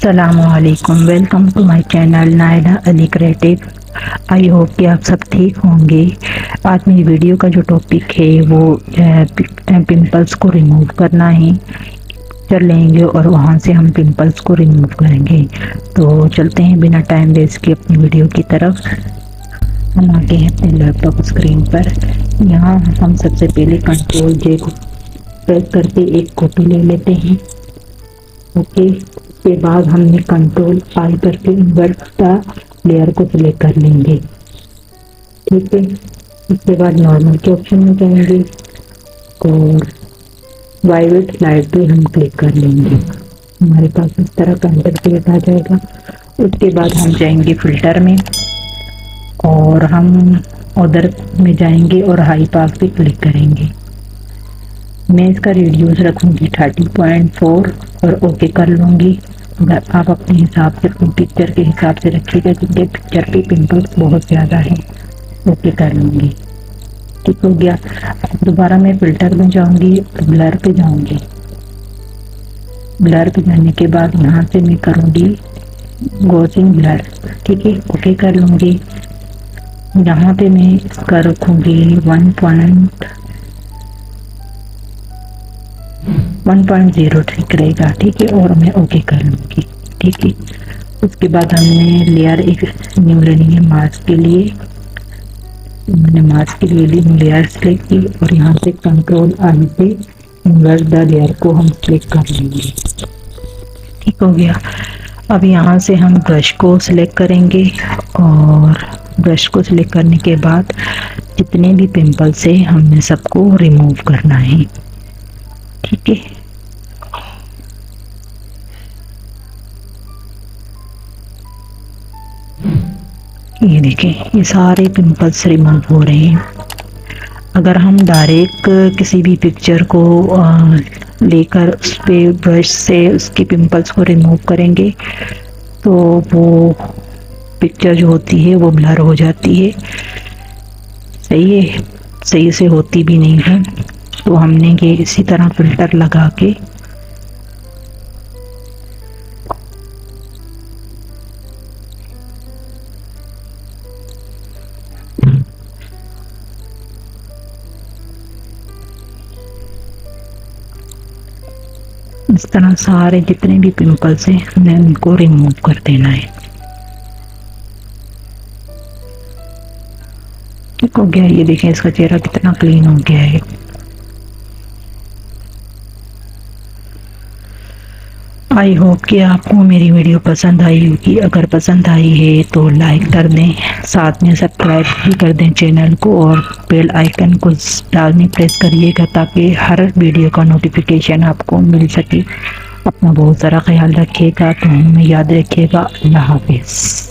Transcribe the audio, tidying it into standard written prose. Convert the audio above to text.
अस्सलामुअलैकुम, welcome to my channel Naila Ali creative. I hope कि आप सब ठीक होंगे। आज मेरी वीडियो का जो टॉपिक है वो पिंपल्स को रिमूव करना है। चल लेंगे और वहाँ से हम पिंपल्स को रिमूव करेंगे। तो चलते हैं बिना टाइम वेस्ट के अपनी वीडियो की तरफ। हम आगे हैं अपने लैपटॉप स्क्रीन पर। यहाँ हम सबसे पहले कंट्रोल जे को प्रेस करके एक कॉपी ले लेते हैं। ओके, उसके बाद हमने कंट्रोल आई करके इन्वर्ट द लेयर को सिलेक्ट कर लेंगे। ठीक है, उसके बाद नॉर्मल के ऑप्शन में जाएंगे और वाइट लाइट पे हम क्लिक कर लेंगे। हमारे पास इस तरह का इंटरफेस आ जाएगा। उसके बाद हम जाएंगे फिल्टर में और हम उधर में जाएंगे और हाई पास पे क्लिक करेंगे। मैं इसका रेडियस रखूँगी 30.4 और ओके कर लूँगी। आप अपने हिसाब से अपनी पिक्चर के हिसाब से रखिएगा क्योंकि पिक्चर पे पिंपल्स बहुत ज़्यादा है। ओके कर लूँगी। ठीक हो गया। अब दोबारा मैं फ़िल्टर में जाऊँगी, ब्लर पे जाऊँगी। ब्लर पे जाने के बाद यहाँ से मैं करूँगी गॉसिंग ब्लर। ठीक है, ओके कर लूँगी। यहाँ पे मैं इसका रखूँगी 1.0 ठीक रहेगा। ठीक है, और मैं ओके कर लूँगी। ठीक है, उसके बाद हमने लेयर एक न्यू लेनी है मास्क के लिए। मैंने मास्क के लिए ली लेयर सेलेक्ट की और यहाँ से कंट्रोल आई से इन्वर्ट द लेयर को हम सेलेक्ट कर लेंगे। ठीक हो गया। अब यहाँ से हम ब्रश को सिलेक्ट करेंगे और ब्रश को सिलेक्ट करने के बाद जितने भी पिंपल्स है हमने सबको रिमूव करना है। ठीक है, ये देखें ये सारे पिंपल्स रिमूव हो रहे हैं। अगर हम डायरेक्ट किसी भी पिक्चर को लेकर उस पर ब्रश से उसके पिंपल्स को रिमूव करेंगे तो वो पिक्चर जो होती है वो ब्लर हो जाती है। सही है, सही से होती भी नहीं है। तो हमने ये इसी तरह फिल्टर लगा के इस तरह सारे जितने भी पिंपल्स हैं हमें उनको रिमूव कर देना है। ठीक हो गया। ये देखें इसका चेहरा कितना क्लीन हो गया है। आई होप कि आपको मेरी वीडियो पसंद आई होगी। अगर पसंद आई है तो लाइक कर दें, साथ में सब्सक्राइब भी कर दें चैनल को और बेल आइकन को डालने प्रेस करिएगा ताकि हर वीडियो का नोटिफिकेशन आपको मिल सके। अपना बहुत सारा ख्याल रखिएगा, तो हमें याद रखिएगा। अल्लाह हाफिज़।